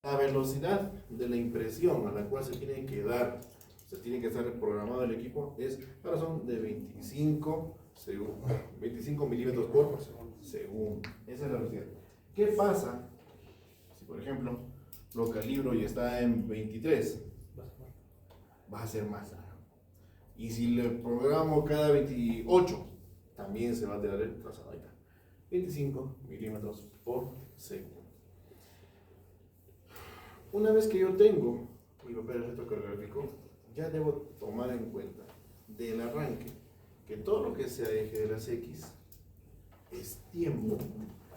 La velocidad de la impresión a la cual se tiene que dar, se tiene que estar programado el equipo, es a razón de 25 milímetros por segundo. Esa es la velocidad. ¿Qué pasa si, por ejemplo, lo calibro y está en 23? Va a ser más largo. Y si le programo cada 28, también se va a alterar el trazado. Ahí está. 25 milímetros por segundo. Una vez que yo tengo mi papel electrocardiográfico, ya debo tomar en cuenta del arranque que todo lo que sea eje de las X es tiempo,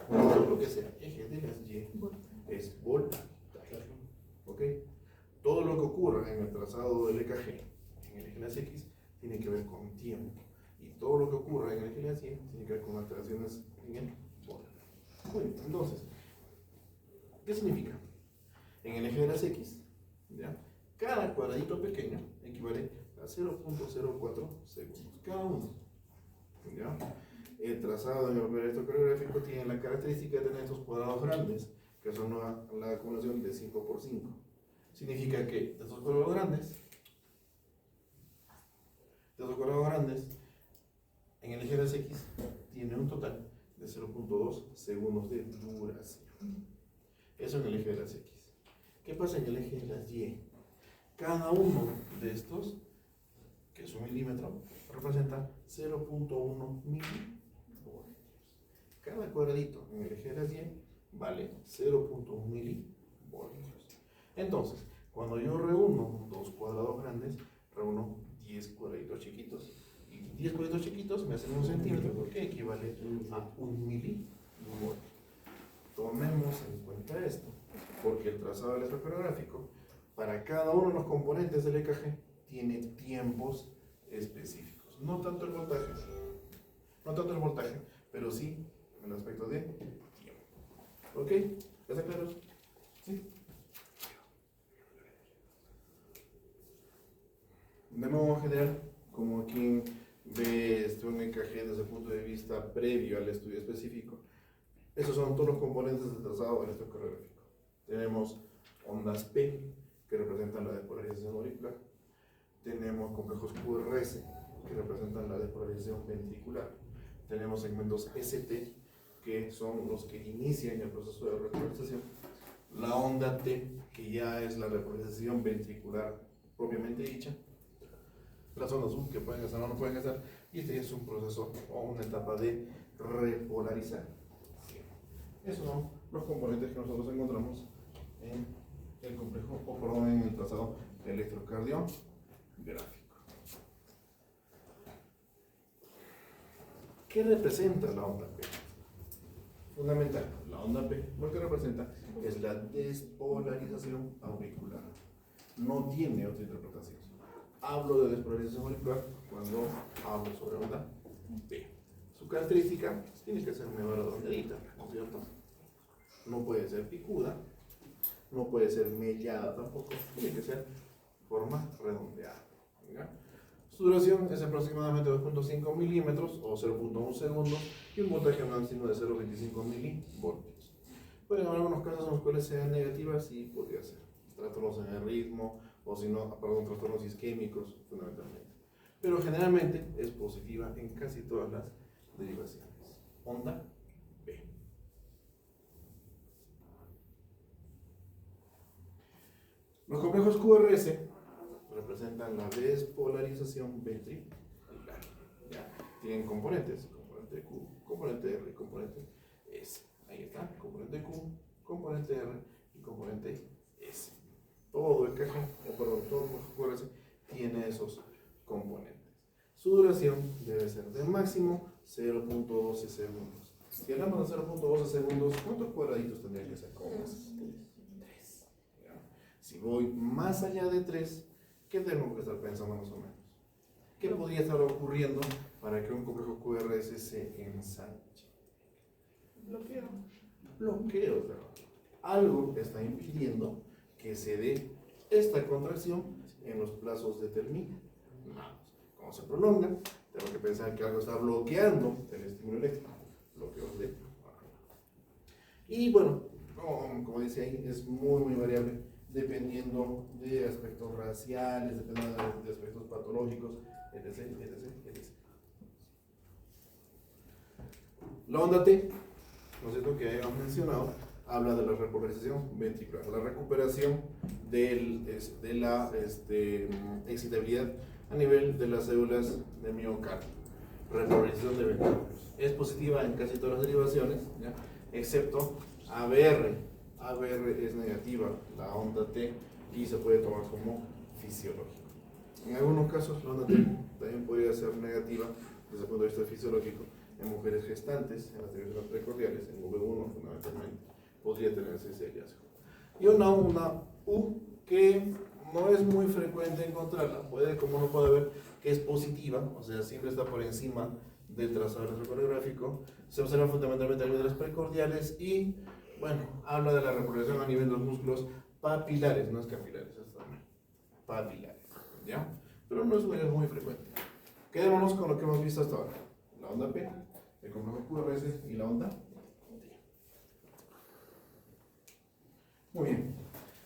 todo lo que sea eje de las Y es voltaje. ¿Ok? Todo lo que ocurra en el trazado del EKG, en el eje de las X, tiene que ver con tiempo. Y todo lo que ocurra en el eje de las Y tiene que ver con alteraciones en el voltaje. Bueno, entonces, ¿qué significa? En el eje de las X, ¿ya? Cada cuadradito pequeño equivale a 0.04 segundos, cada uno. ¿Ya? El trazado en el papel electrocardiográfico tiene la característica de tener estos cuadrados grandes, que son la acumulación de 5 por 5. Significa que estos cuadrados grandes, en el eje de las X, tiene un total de 0.2 segundos de duración. Eso en el eje de las X. ¿Qué pasa en el eje de las Y? Cada uno de estos, que es un milímetro, representa 0.1 milivoltios. Cada cuadradito en el eje de las Y vale 0.1 milivoltios. Entonces, cuando yo reúno dos cuadrados grandes, reúno 10 cuadraditos chiquitos. Y 10 cuadraditos chiquitos me hacen un centímetro, porque equivale a 1 milivoltio. Tomemos en cuenta esto, porque el trazado electrocardiográfico, para cada uno de los componentes del EKG, tiene tiempos específicos. No tanto el voltaje, pero sí en el aspecto de tiempo. ¿Ok? ¿Está claro? ¿Sí? De modo general, como quien ve un EKG desde el punto de vista previo al estudio específico, esos son todos los componentes del trazado electrocardiográfico. Tenemos ondas P, que representan la despolarización auricular. Tenemos complejos QRS, que representan la despolarización ventricular. Tenemos segmentos ST, que son los que inician el proceso de repolarización. La onda T, que ya es la repolarización ventricular propiamente dicha. Las ondas U, que pueden estar o no pueden estar. Y este es un proceso o una etapa de repolarizar. Esos son los componentes que nosotros encontramos en el complejo, en el trazado electrocardiográfico. ¿Qué representa la onda P? Fundamental, la onda P lo que representa es la despolarización auricular. No tiene otra interpretación. Hablo de despolarización auricular cuando hablo sobre onda P. Su característica tiene que ser una redondeadita, ¿no es cierto? No puede ser picuda, no puede ser mellada tampoco, tiene que ser forma redondeada. ¿Ya? Su duración es aproximadamente 2.5 milímetros o 0.1 segundos y un voltaje máximo de 0.25 milivoltios. Pueden haber algunos casos en los cuales sean negativas y podría ser trastornos en el ritmo o si no, trastornos isquémicos fundamentalmente. Pero generalmente es positiva en casi todas las derivaciones. Onda B. Los complejos QRS representan la despolarización ventricular. ¿Ya? Tienen componentes, componente Q, componente R y componente S. Ahí está, componente Q, componente R y componente S. Todo el todo el QRS tiene esos componentes. Su duración debe ser de máximo 0.12 segundos. Si hablamos de 0.12 segundos, ¿cuántos cuadraditos tendría que ser? 3. Si voy más allá de 3, ¿qué tengo que estar pensando más o menos? ¿Qué podría estar ocurriendo para que un complejo QRS se ensanche? Bloqueo, claro. Algo está impidiendo que se dé esta contracción en los plazos determinados. Como se prolonga, tengo que pensar que algo está bloqueando el estímulo eléctrico. Bloqueos de... Y bueno, como decía ahí, es muy variable dependiendo de aspectos raciales, dependiendo de aspectos patológicos, etc. La onda T, ¿no es cierto?, que habíamos mencionado, habla de la repolarización ventricular, la recuperación de la excitabilidad a nivel de las células de miocardio, repolarización de ventrículos. Es positiva en casi todas las derivaciones, ¿ya?, excepto ABR. ABR es negativa, la onda T, y se puede tomar como fisiológico. En algunos casos, la onda T también podría ser negativa desde el punto de vista fisiológico en mujeres gestantes, en las derivaciones precordiales, en V1 fundamentalmente, podría tenerse ese hallazgo. Y una U que no es muy frecuente encontrarla, como uno puede ver, que es positiva, o sea, siempre está por encima del trazado electrocoreográfico, se observa fundamentalmente a nivel de las precordiales y, bueno, habla de la repolarización a nivel de los músculos papilares, no es capilares, está mal, papilares, ¿ya? Pero no es muy frecuente. Quedémonos con lo que hemos visto hasta ahora, la onda P, el complejo QRS y la onda T. Muy bien,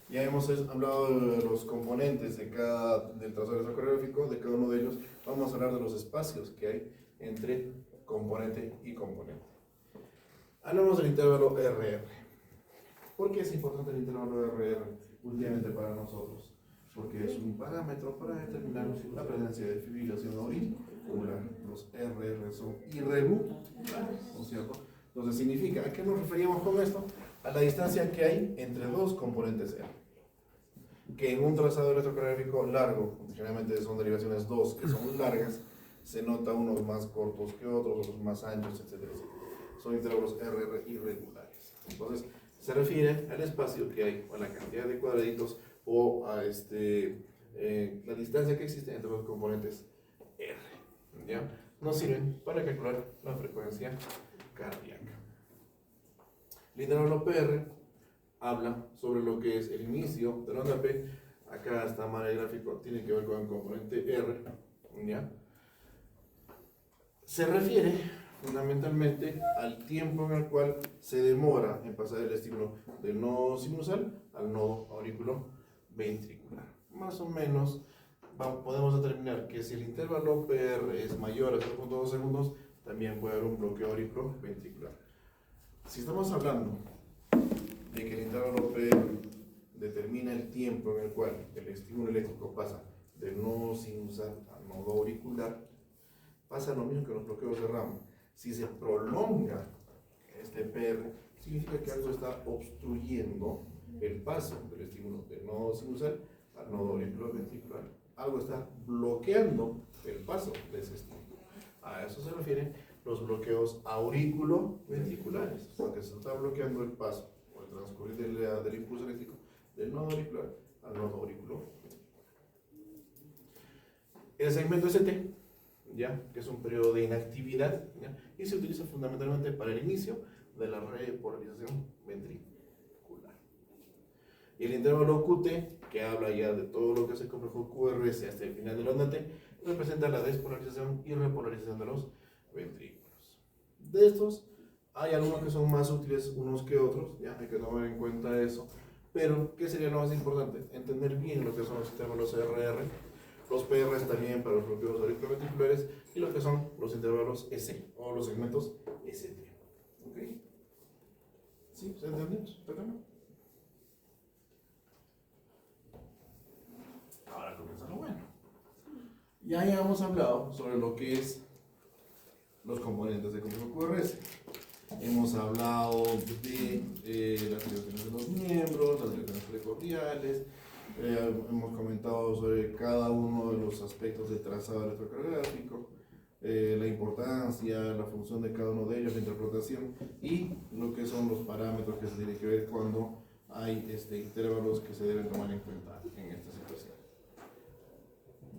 ya hemos hablado de los componentes del trazado electrocoreográfico, de cada uno de ellos. Vamos a hablar de los espacios que hay entre componente y componente. Hablamos del intervalo RR. ¿Por qué es importante el intervalo RR últimamente para nosotros? Porque es un parámetro para determinar la presencia de fibrilación auricular. Los RR son irregulares, ¿no es cierto? Entonces significa, ¿a qué nos referíamos con esto? A la distancia que hay entre dos componentes R. Que en un trazado electrocoreográfico largo, generalmente son derivaciones 2 que son largas, se nota unos más cortos que otros más anchos, etc. Son intervalos RR irregulares. Entonces, se refiere al espacio que hay, o a la cantidad de cuadraditos, o a la distancia que existe entre los componentes R. ¿Ya? Nos sirven para calcular la frecuencia cardíaca. El intervalo PR habla sobre lo que es el inicio de la onda P. Acá está mal el gráfico, tiene que ver con el componente R, ¿ya? Se refiere fundamentalmente al tiempo en el cual se demora en pasar el estímulo del nodo sinusal al nodo auriculoventricular. Más o menos podemos determinar que si el intervalo PR es mayor a 0.2 segundos, también puede haber un bloqueo auriculoventricular. Si estamos hablando de que el intervalo PR determina el tiempo en el cual el estímulo eléctrico pasa del nodo sinusal al nodo auricular, pasa lo mismo que los bloqueos de rama. Si se prolonga este PR, significa que algo está obstruyendo el paso del estímulo del nodo sinusal al nodo auriculoventricular. Algo está bloqueando el paso de ese estímulo. A eso se refieren los bloqueos auriculoventriculares, porque se está bloqueando el paso o el transcurrir del impulso eléctrico del nodo auricular al nodo auriculoventricular. El segmento ST, ¿ya?, que es un periodo de inactividad, ¿ya?, y se utiliza fundamentalmente para el inicio de la repolarización ventricular. Y el intervalo QT, que habla ya de todo lo que es el complejo QRS hasta el final de la onda T, representa la despolarización y repolarización de los ventrículos. De estos, hay algunos que son más útiles unos que otros, ya hay que tomar en cuenta eso, pero ¿qué sería lo más importante? Entender bien lo que son los intervalos RR, los PRs también para los bloqueos auriculoventriculares y lo que son los intervalos S o los segmentos ST. ¿Ok? ¿Sí? ¿Se entendió? Ahora comienza lo bueno. Ya hemos hablado sobre lo que es los componentes del complejo QRS. Hemos hablado de las derivaciones de los miembros, las derivaciones precordiales, hemos comentado sobre cada uno de los aspectos del trazado electrocardiográfico, la importancia, la función de cada uno de ellos, la interpretación y lo que son los parámetros que se tienen que ver cuando hay intervalos que se deben tomar en cuenta en esta situación.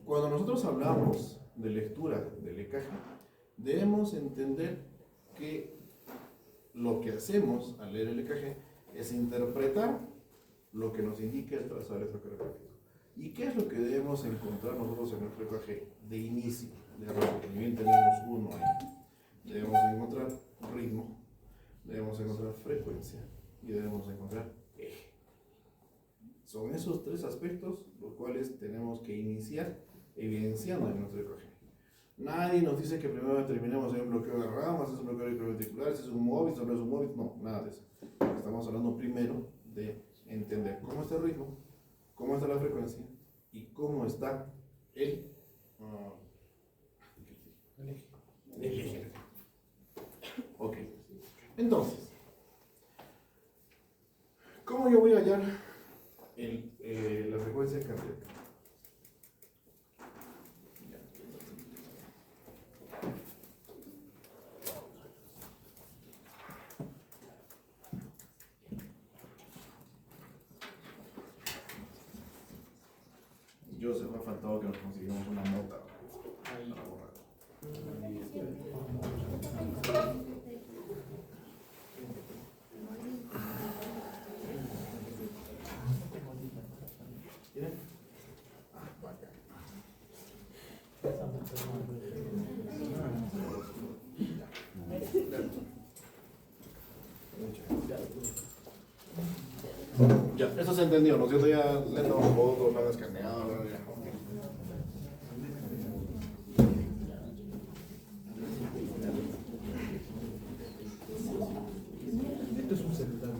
Cuando nosotros hablamos de lectura del EKG, debemos entender que lo que hacemos al leer el EKG es interpretar lo que nos indica el trazado electrocardiográfico. ¿Y qué es lo que debemos encontrar nosotros en nuestro EKG de inicio? De arranque, bien tenemos uno ahí. Debemos encontrar ritmo, debemos encontrar frecuencia y debemos encontrar eje. Son esos tres aspectos los cuales tenemos que iniciar evidenciando en nuestro ecograma. Nadie nos dice que primero determinemos si es un bloqueo de ramas, si es un bloqueo ventricular, si es un móvil, si no es un móvil, no, nada de eso. Estamos hablando primero de entender cómo está el ritmo, cómo está la frecuencia y cómo está el eje. Ok, entonces, ¿cómo yo voy a hallar la frecuencia cardíaca? Yo se me ha faltado que nos conseguimos una nota para borrar. ¿Tienen? Bacán. Ya, eso se entendió, ¿no es cierto? Ya le damos fotos, lo han escaneado, ya. Esto es un celular.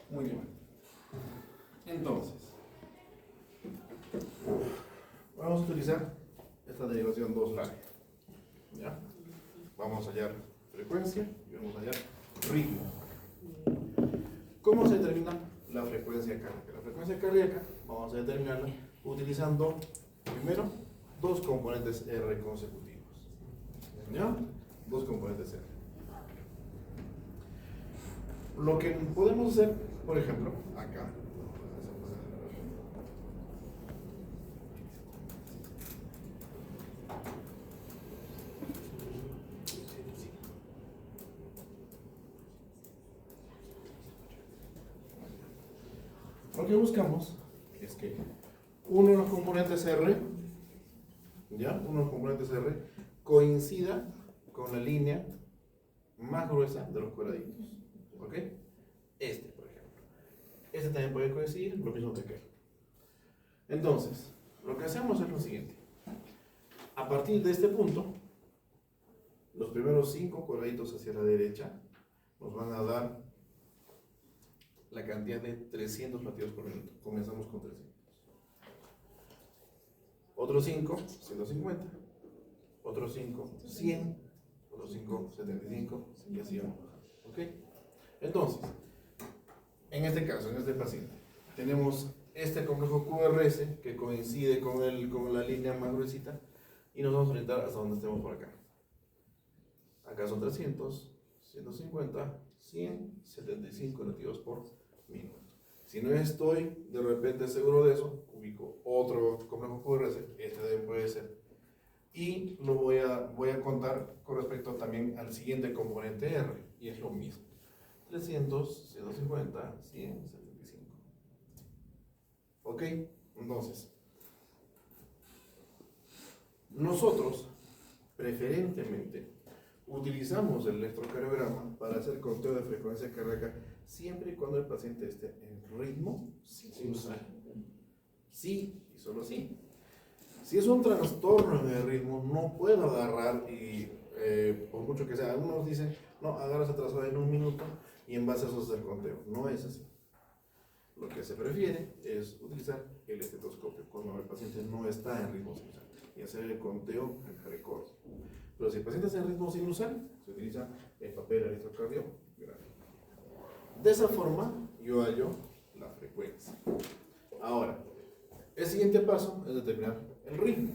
Muy bien. Entonces, vamos a utilizar esta derivación 2 larga. ¿Ya? Vamos a hallar frecuencia y vamos a hallar ritmo. ¿Cómo se determina la frecuencia cardíaca? La frecuencia cardíaca vamos a determinarla utilizando primero dos componentes R consecutivos. ¿Ya? Dos componentes R. Lo que podemos hacer, por ejemplo, acá. Lo que buscamos es que uno de los componentes R, ¿ya? Uno de los componentes R coincida con la línea más gruesa de los cuadraditos. ¿Ok? Este, por ejemplo. Este también puede coincidir, lo mismo que aquel. Entonces, lo que hacemos es lo siguiente. A partir de este punto, los primeros 5 cuadraditos hacia la derecha nos van a dar la cantidad de 300 latidos por minuto. Comenzamos con 300. Otros 5, 150. Otros 5, 100. 0.575 y así vamos. ¿Ok? Entonces, en este caso, en este paciente, tenemos este complejo QRS que coincide con la línea más gruesita y nos vamos a orientar hasta donde estemos por acá. Acá son 300, 150, 100, 75 latidos por minuto. Si no estoy de repente seguro de eso, ubico otro complejo QRS, este también puede ser. Y lo voy a contar con respecto también al siguiente componente R, y es lo mismo. 300, 150, 100, 75. ¿Ok? Entonces, nosotros preferentemente utilizamos el electrocardiograma para hacer conteo de frecuencia cardíaca siempre y cuando el paciente esté en ritmo sinusal. Sí, y solo sí. Si es un trastorno en el ritmo, no puedo agarrar y, por mucho que sea, algunos dicen, no, agarras atrasado en 1 minuto y en base a eso hacer el conteo. No es así. Lo que se prefiere es utilizar el estetoscopio cuando el paciente no está en ritmo sinusal y hacer el conteo en precordio. Pero si el paciente está en ritmo sinusal, se utiliza el papel electrocardiográfico. De esa forma, yo hallo la frecuencia. Ahora, el siguiente paso es determinar el ritmo.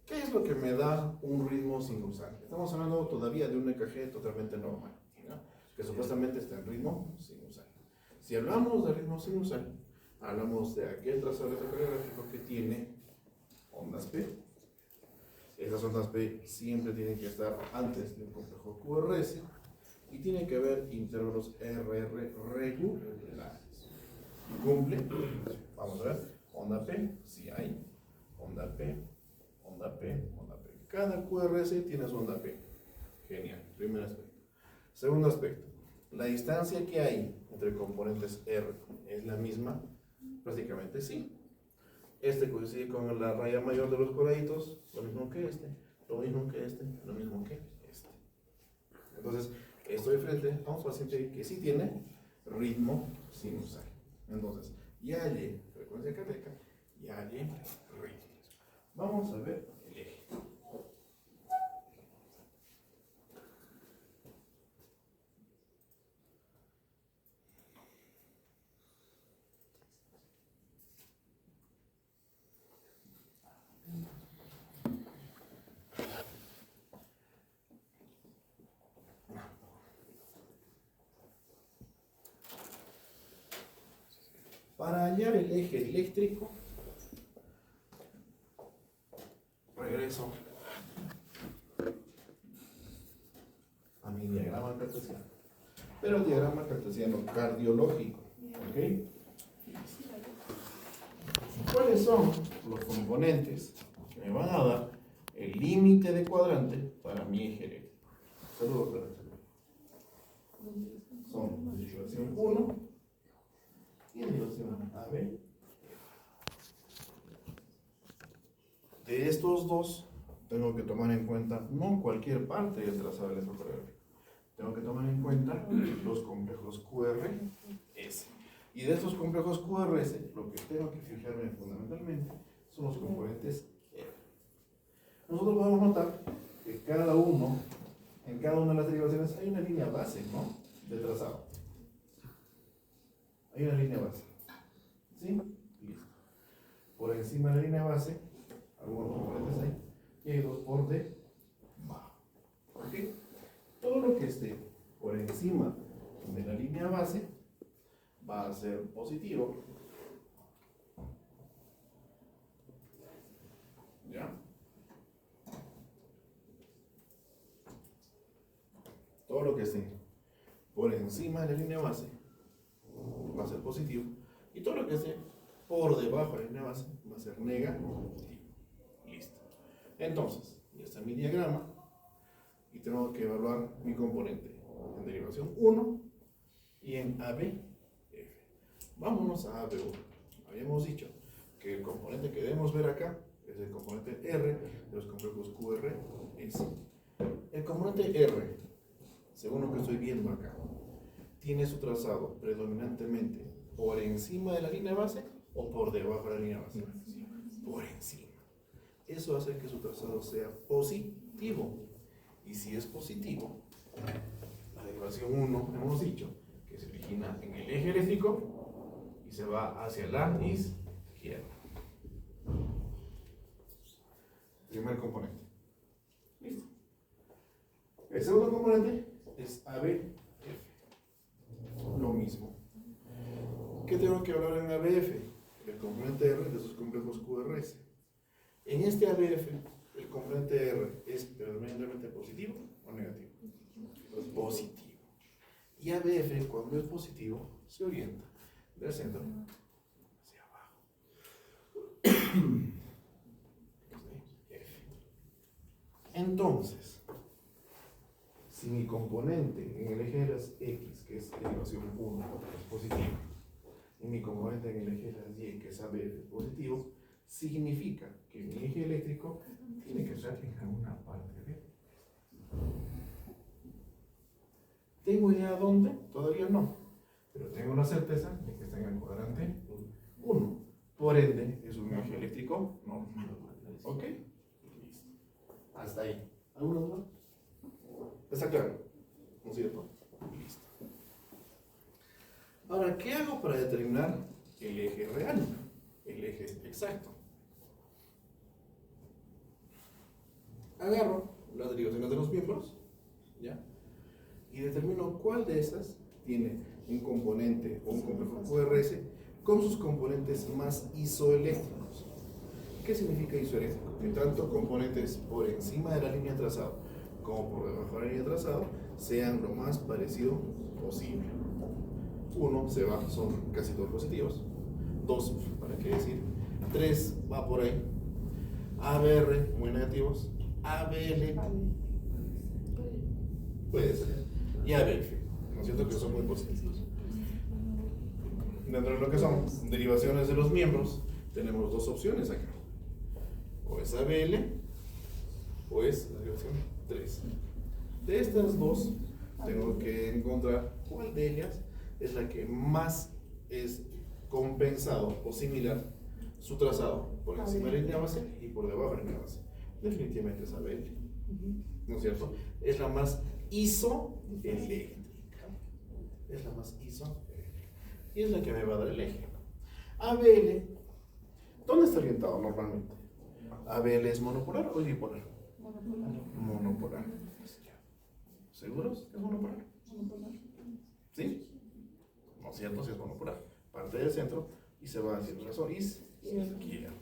¿Qué es lo que me da un ritmo sinusal? Estamos hablando todavía de un EKG totalmente normal, ¿no? Que supuestamente está en ritmo sinusal. Si hablamos de ritmo sinusal, hablamos de aquel trazado electrocardiográfico que tiene ondas P. Esas ondas P siempre tienen que estar antes del complejo QRS y tiene que haber intervalos RR regulares. ¿Cumple? Vamos a ver. Onda P, si hay. Onda P, onda P, onda P. Cada QRS tiene su onda P. Genial. Primer aspecto. Segundo aspecto. La distancia que hay entre componentes R es la misma. Prácticamente sí. Este coincide con la raya mayor de los cuadraditos, lo mismo que este, lo mismo que este, lo mismo que este. Entonces, estoy frente a un paciente que sí tiene ritmo sinusal. Entonces, ya hallé frecuencia cardíaca, ya hallé ritmo. Vamos a ver el eje. Para hallar el eje eléctrico, regreso a mi diagrama cartesiano. Pero el diagrama cartesiano cardiológico. ¿Ok? ¿Cuáles son los componentes que me van a dar el límite de cuadrante para mi eje eléctrico? Saludos, profesor. Son derivación 1 y derivación AB. De estos dos, tengo que tomar en cuenta no cualquier parte del trazado electrocardiográfico. Tengo que tomar en cuenta los complejos QRS. Y de estos complejos QRS, lo que tengo que fijarme fundamentalmente son los componentes R. Nosotros podemos notar que cada uno, en cada una de las derivaciones, hay una línea base, ¿no? De trazado. Hay una línea base. ¿Sí? Listo. Por encima de la línea base, algunos componentes hay, y hay dos por debajo. ¿Ok? Todo lo que esté por encima de la línea base va a ser positivo. ¿Ya? Todo lo que esté por encima de la línea base va a ser positivo. Y todo lo que esté por debajo de la línea base va a ser negativo. Listo. Entonces, ya está mi diagrama. Y tengo que evaluar mi componente en derivación 1 y en ABF. Vámonos a AB1. Habíamos dicho que el componente que debemos ver acá es el componente R de los complejos QRS. El componente R, según lo que estoy viendo acá, tiene su trazado predominantemente por encima de la línea base o por debajo de la línea base. Por encima. Eso hace que su trazado sea positivo. Y si es positivo, la derivación 1 hemos dicho que se origina en el eje eléctrico y se va hacia la izquierda. Primer componente. Listo. El segundo componente es ABF. Lo mismo. ¿Qué tengo que hablar en ABF? El componente R de sus complejos QRS. En este ABF, el componente R es predominantemente positivo o negativo. Positivo. Y ABF, cuando es positivo, se orienta del centro hacia abajo. Entonces, si mi componente en el eje de las X, que es derivación 1, es positivo, y mi componente en el eje de las Y, que es ABF, es positivo, significa que mi eje eléctrico tiene que estar en alguna parte de. ¿Tengo idea dónde? Todavía no, pero tengo la certeza de que está en el cuadrante 1. Por ende, es un eje eléctrico normal. ¿Ok? Listo. Hasta ahí. ¿Alguna duda? ¿Está claro? ¿No es cierto? Listo. Ahora, ¿qué hago para determinar el eje real? El eje exacto. Agarro las derivaciones de los miembros, ¿ya? Y determino cuál de esas tiene un componente o un complejo QRS con sus componentes más isoeléctricos. ¿Qué significa isoeléctrico? Que tanto componentes por encima de la línea de trazado como por debajo de la línea de trazado sean lo más parecido posible. 1 se va, son casi todos positivos. 2, ¿para qué decir? 3 va por ahí. ABR, muy negativos. ABL, puede ser. Y ABF, ¿no es cierto? Que son muy positivos. Dentro de lo que son derivaciones de los miembros, tenemos dos opciones acá. O es ABL, o es la derivación 3. De estas dos, tengo que encontrar cuál de ellas es la que más es compensado o similar su trazado por encima de la línea base y por debajo de la línea base. Definitivamente es ABL, ¿no es cierto? Es la más isoeléctrica. Es la más isoeléctrica. Y es la que me va a dar el eje. ABL, ¿dónde está orientado normalmente? ¿ABL es monopolar o bipolar? Monopolar. ¿Seguros que es monopolar? ¿Sí? ¿No es cierto? Si es monopolar. Parte del centro y se va hacia el brazo izquierdo.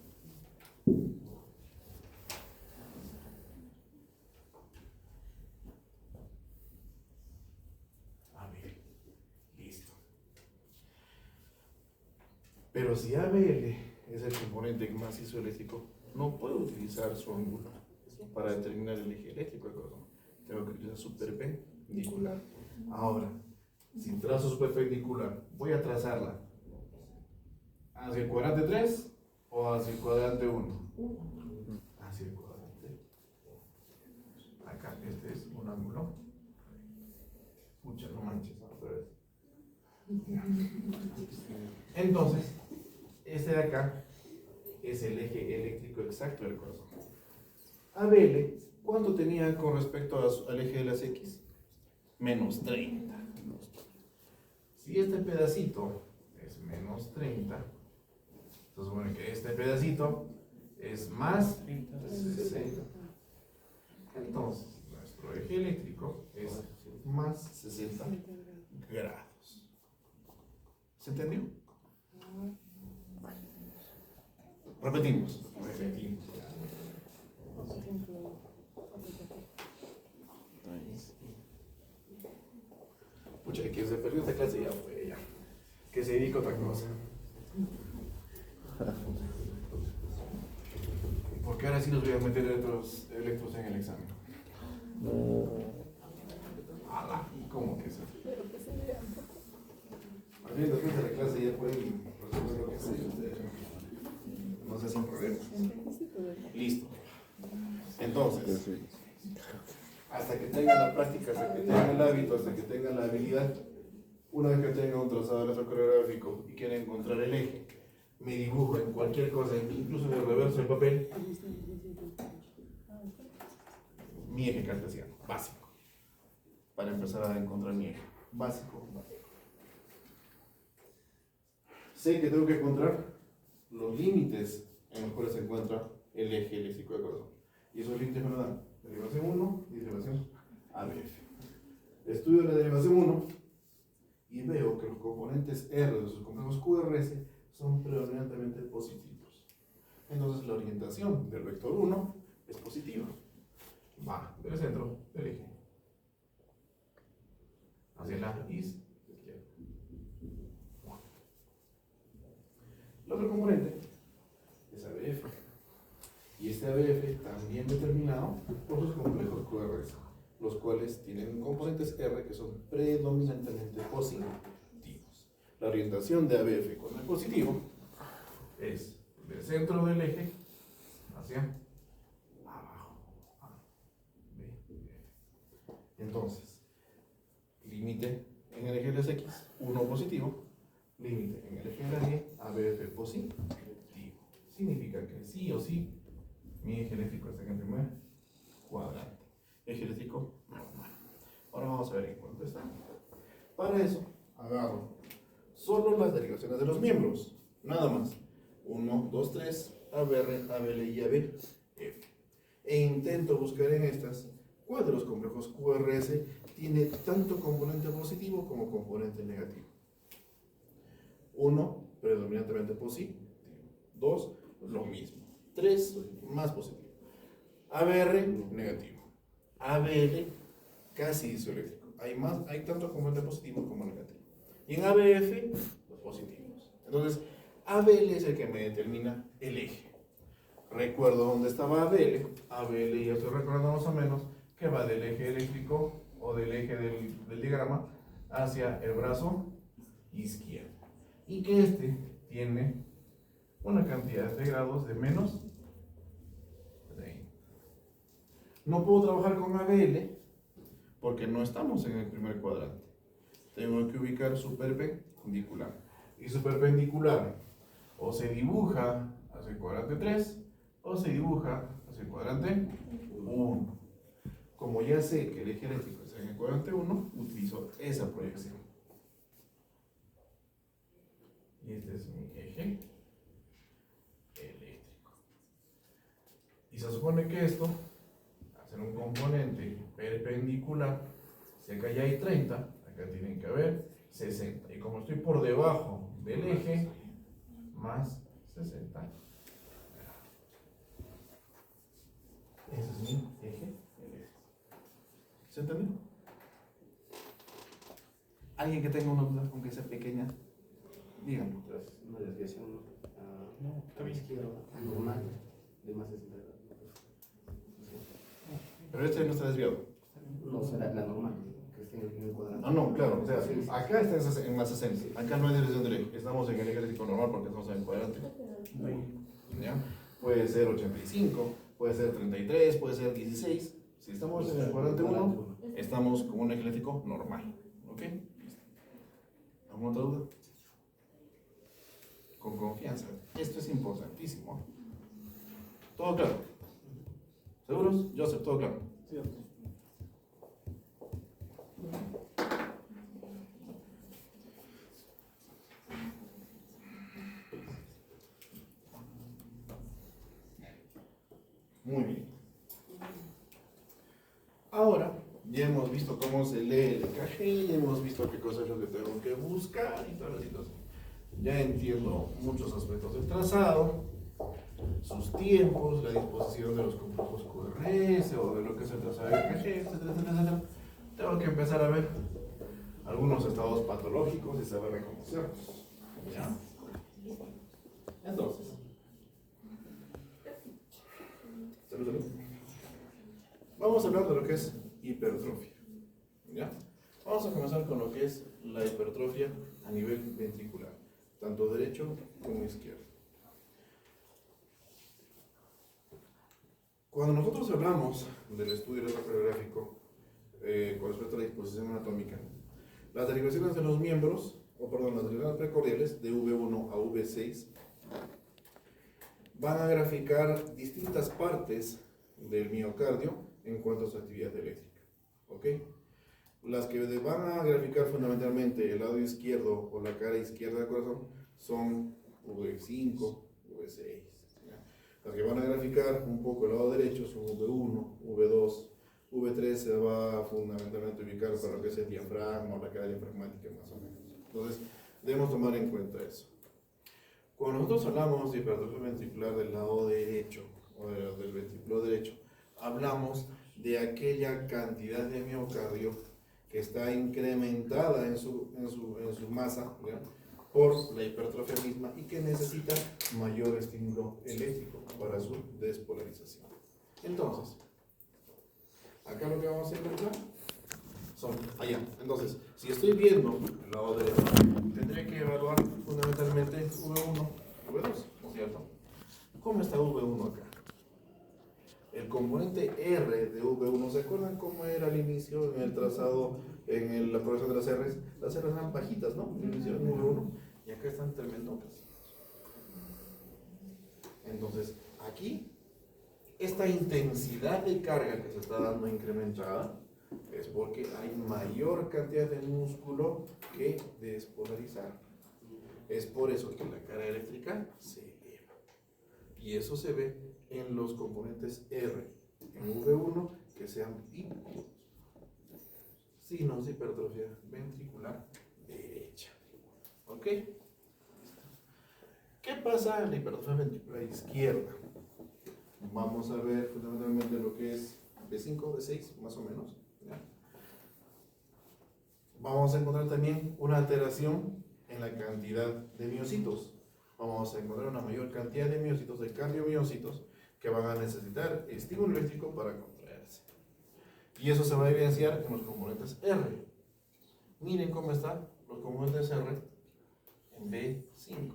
Listo. Pero si ABL es el componente más isoeléctrico, no puedo utilizar su ángulo para determinar el eje eléctrico del corazón. Tengo que utilizar su perpendicular. Ahora, si trazo su perpendicular, voy a trazarla hacia el cuadrante 3 o hacia el cuadrante 1. Hacia el cuadrante. Acá, este es un ángulo. Pucha, no manches, otra vez. Entonces, este de acá es el eje eléctrico exacto del corazón. ABL, ¿cuánto tenía con respecto al eje de las X? Menos 30. Si este pedacito es menos 30, se supone que este pedacito es más 60. Entonces, nuestro eje eléctrico es más 60 grados. ¿Se entendió? Repetimos. Pucha, que se perdió esta clase ya fue ya. Que se dedica a otra cosa. Porque ahora sí nos voy a meter electros en el examen. ¡Hala! ¿Cómo que eso? Al fin, después de la clase ya pueden resolver lo que sea ustedes. No sé, sin problemas. Listo. Entonces, hasta que tengan la práctica, hasta que tengan el hábito, hasta que tengan la habilidad, una vez que tengan un trazado electrocoreográfico y quieren encontrar el eje, me dibujo en cualquier cosa, incluso en el reverso del papel. mi eje cartesiano, básico. Para empezar a encontrar mi eje. Básico. Sé que tengo que encontrar los límites en los cuales se encuentra el eje eléctrico de corazón. Y esos límites me lo dan derivación 1 y derivación ABF. Estudio la derivación 1 y veo que los componentes R de sus complejos QRS son predominantemente positivos. Entonces la orientación del vector 1 es positiva. Va del centro del eje hacia la izquierda. El otro componente es ABF. Y este ABF también determinado por sus complejos QRS, los cuales tienen componentes R que son predominantemente positivos. La orientación de ABF con el positivo es del centro del eje hacia abajo. A, B, F. Entonces, límite en el eje de las X, 1 positivo, límite en el eje de la Y, ABF positivo. Significa que sí o sí, mi eje eléctrico está en el primer cuadrante. Eje eléctrico normal. Ahora vamos a ver en cuánto está. Para eso, agarro solo las derivaciones de los miembros, nada más. 1, 2, 3, ABR, ABL y ABF. E intento buscar en estas cuál de los complejos QRS tiene tanto componente positivo como componente negativo. 1, predominantemente positivo. 2, lo mismo. 3, más positivo. ABR, negativo. ABL, casi isoeléctrico. Hay tanto componente positivo como negativo. Y en ABF, los positivos. Entonces, ABL es el que me determina el eje. Recuerdo dónde estaba ABL. ABL, ya estoy recordando más o menos, que va del eje eléctrico o del eje del diagrama hacia el brazo izquierdo. Y que este tiene una cantidad de grados de menos 30. No puedo trabajar con ABL porque no estamos en el primer cuadrante. Tengo que ubicar su perpendicular. Y su perpendicular o se dibuja hacia el cuadrante 3 o se dibuja hacia el cuadrante 1. Como ya sé que el eje eléctrico está en el cuadrante 1, utilizo esa proyección. Y este es mi eje eléctrico. Y se supone que esto, hacer un componente perpendicular, si acá ya hay 30, acá tienen que haber 60. Y como estoy por debajo del eje, más 60. Ese es mi eje eléctrico. ¿Se entendió? ¿Alguien que tenga una duda, aunque sea pequeña? Díganlo. Una desviación a la izquierda, normal, de más 60 grados. Pero este no está desviado. No será la normal, que esté en el cuadrante. Ah, no, claro. O sea, acá está en más 60. Acá no hay desviación del eje. Estamos en el eje eléctrico normal porque estamos en el cuadrante. ¿Ya? Puede ser 85, puede ser 33, puede ser 16. Si estamos en el cuadrante 1, estamos con un eje eléctrico normal. ¿Ok? ¿Alguna otra duda? Con confianza. Esto es importantísimo. ¿Todo claro? ¿Seguros? Joseph, ¿todo claro? Sí, Muy bien. Ahora, ya hemos visto cómo se lee el EKG, ya hemos visto qué cosas es lo que tengo que buscar y toda la situación. Ya entiendo muchos aspectos del trazado, sus tiempos, la disposición de los complejos QRS o de lo que es el trazado del EKG, etcétera, etcétera, etcétera. Tengo que empezar a ver algunos estados patológicos y saber reconocerlos. ¿Ya? Entonces, vamos a hablar de lo que es hipertrofia. ¿Ya? Vamos a comenzar con lo que es la hipertrofia a nivel ventricular, tanto derecho como izquierdo. Cuando nosotros hablamos del estudio electrocardiográfico con respecto a la disposición anatómica, las derivaciones de los miembros, las derivaciones precordiales de V1 a V6 van a graficar distintas partes del miocardio en cuanto a su actividad eléctrica. ¿Ok? Las que van a graficar fundamentalmente el lado izquierdo o la cara izquierda del corazón son V5, V6. ¿Ya? Las que van a graficar un poco el lado derecho son V1, V2, V3 se va fundamentalmente a ubicar para lo que es el diafragma o la cara diafragmática más o menos. Entonces, debemos tomar en cuenta eso. Cuando nosotros hablamos de hipertrofia ventricular del lado derecho o del ventrículo derecho, hablamos de aquella cantidad de miocardio que está incrementada en su masa, ¿ya? Por la hipertrofia misma y que necesita mayor estímulo eléctrico para su despolarización. Entonces, acá lo que vamos a encontrar son allá. Entonces, si estoy viendo el lado derecho, tendré que evaluar fundamentalmente V1, V2, ¿no es cierto? ¿Cómo está V1 acá? El componente R de V1, ¿se acuerdan cómo era al inicio en el trazado, en la progresión de las R's? Las R's eran bajitas, ¿no? Inicio en V1 y acá están tremendotas. Entonces, aquí, esta intensidad de carga que se está dando incrementada es porque hay mayor cantidad de músculo que despolarizar. Es por eso que la carga eléctrica se eleva. Y eso se ve en los componentes R, en V1, que sean signos de hipertrofia ventricular derecha. ¿Ok? ¿Qué pasa en la hipertrofia ventricular izquierda? Vamos a ver fundamentalmente lo que es V5, V6, más o menos. ¿Ya? Vamos a encontrar también una alteración en la cantidad de miocitos. Vamos a encontrar una mayor cantidad de miocitos, de cardiomiocitos, que van a necesitar estímulo eléctrico para contraerse. Y eso se va a evidenciar en los componentes R. Miren cómo están los componentes R en B5.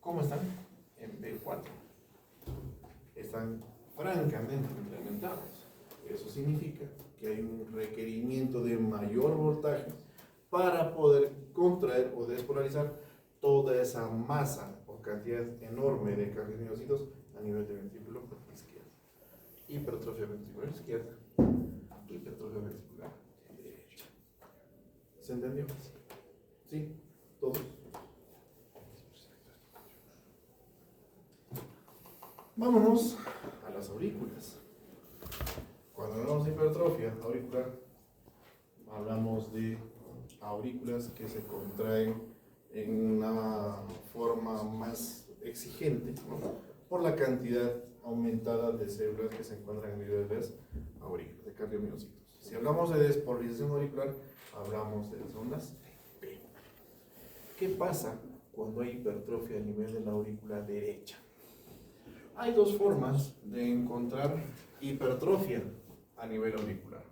¿Cómo están? En B4. Están francamente incrementados. Eso significa que hay un requerimiento de mayor voltaje para poder contraer o despolarizar toda esa masa o cantidad enorme de cardiomiocitos a nivel de ventrículo izquierdo. Hipertrofia ventricular izquierda, hipertrofia ventricular derecha. ¿Se entendió? ¿Sí? ¿Todos? Vámonos a las aurículas. Cuando hablamos de hipertrofia auricular, hablamos de aurículas que se contraen en una forma más exigente, ¿no? Por la cantidad aumentada de células que se encuentran en medio de las aurículas, de cardiomiocitos. Si hablamos de despolarización auricular, hablamos de las ondas P. ¿Qué pasa cuando hay hipertrofia a nivel de la aurícula derecha? Hay dos formas de encontrar hipertrofia a nivel auricular.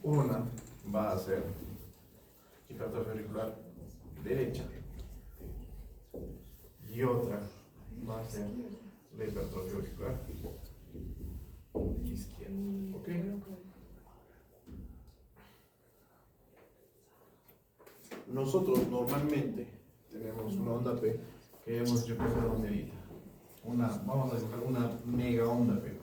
Una va a ser hipertrofia auricular derecha y otra va a ser la hipertrofia auricular izquierda. ¿Ok? Nosotros normalmente tenemos una onda P que hemos hecho con una banderita. Vamos a dibujar una mega onda P. ¿Ya?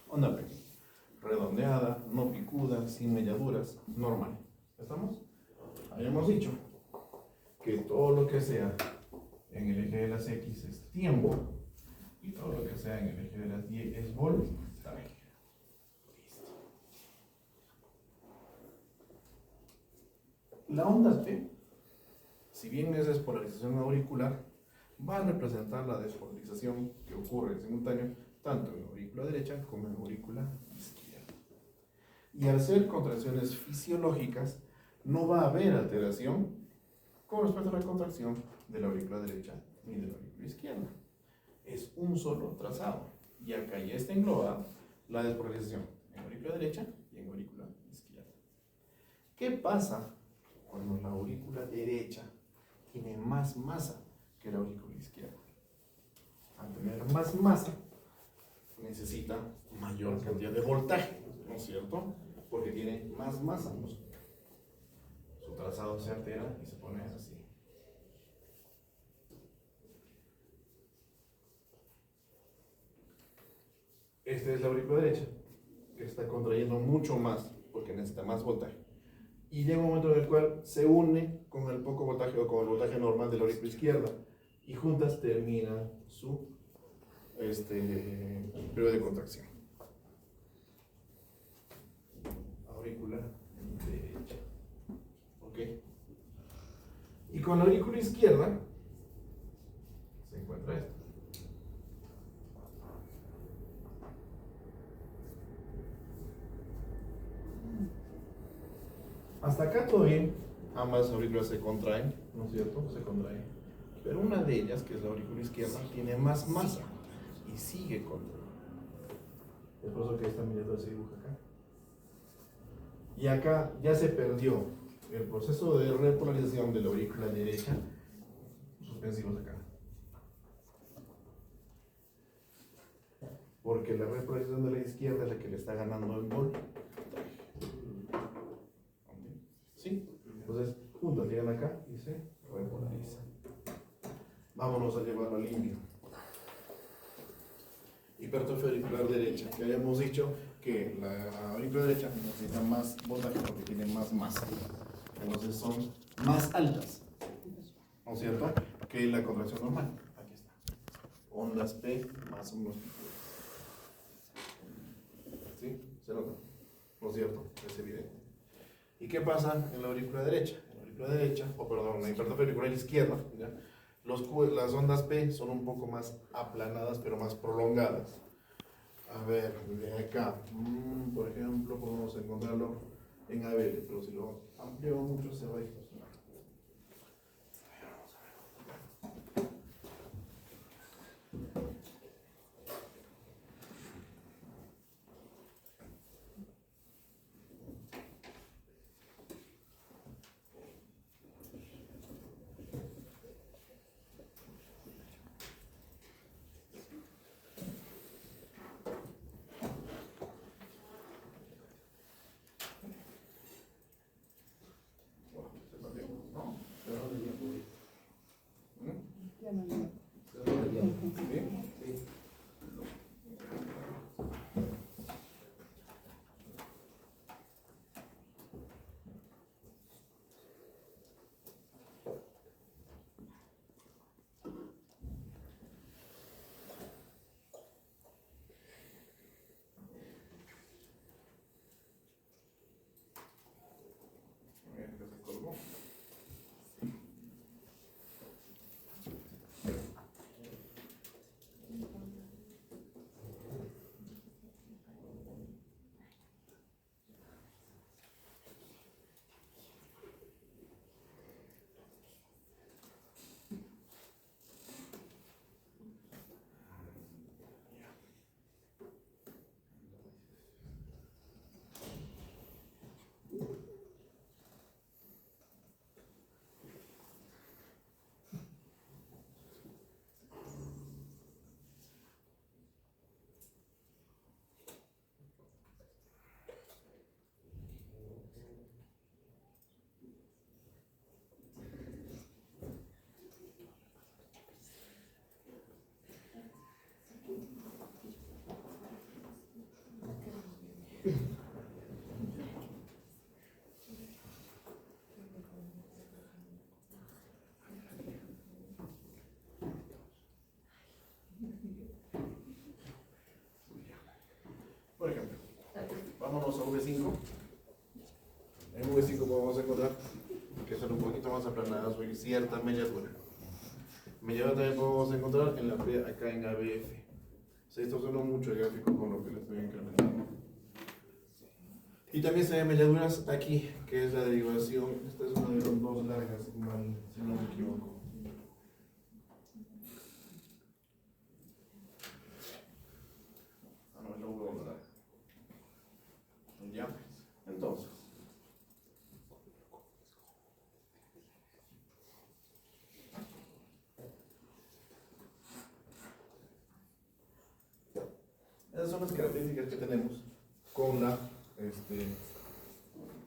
Onda P, redondeada, no picuda, sin melladuras, normal. ¿Estamos? Habíamos dicho que todo lo que sea en el eje de las X es tiempo y todo lo que sea en el eje de las Y es voltaje. La onda P, si bien es despolarización auricular, va a representar la despolarización que ocurre en simultáneo tanto en la aurícula derecha como en la aurícula izquierda. Y al ser contracciones fisiológicas, no va a haber alteración con respecto a la contracción de la aurícula derecha ni de la aurícula izquierda. Es un solo trazado. Y acá ya está englobada la despolarización en la aurícula derecha y en la aurícula izquierda. ¿Qué pasa cuando la aurícula derecha tiene más masa que la aurícula izquierda? Al tener más masa, necesita mayor cantidad de voltaje, ¿no es cierto? porque tiene más masa muscular. Su trazado se altera y se pone así. Esta es la aurícula derecha, que está contrayendo mucho más porque necesita más voltaje. Y llega un momento en el cual se une con el poco voltaje o con el voltaje normal de la aurícula izquierda y juntas termina su periodo de contracción. Aurícula derecha. ¿Ok? Y con la aurícula izquierda se encuentra esto. Hasta acá todo bien, ambas aurículas se contraen, ¿no es cierto? Se contraen. Pero una de ellas, que es la aurícula izquierda, tiene más masa y sigue contrayendo. Es por eso que esta miniatura se dibuja acá. Y acá ya se perdió el proceso de repolarización de la aurícula derecha, suspensivos acá. Porque la repolarización de la izquierda es la que le está ganando el gol. ¿Sí? Entonces, juntas llegan acá y se repolarizan. Vámonos a llevarlo al limpio. Hipertrofia auricular derecha, que habíamos dicho que la aurícula derecha necesita más voltaje porque tiene más masa. Entonces son más altas, ¿no es cierto?, que la contracción normal. Aquí está. Ondas P más unos picos. ¿Sí? ¿Se nota? ¿No es cierto? Es evidente. ¿Y qué pasa en la aurícula derecha? En la aurícula derecha, o perdón, en la hipertrofia auricular izquierda, ¿ya? Las ondas P son un poco más aplanadas, pero más prolongadas. A ver, de acá, por ejemplo, podemos encontrarlo en ABL, pero si lo amplio mucho se va a distorsionar. Por ejemplo, vámonos a V5. En V5 podemos encontrar que son un poquito más aplanadas o cierta melladura. Melladura también podemos encontrar en la P, acá en ABF. Se distorsionó mucho el gráfico con lo que le estoy incrementando. Y también se ven melladuras aquí, que es la derivación. Esta es una de las dos largas, si no me equivoco. Ah, no, es la V1 larga. Ya, entonces. Esas son las características que tenemos con la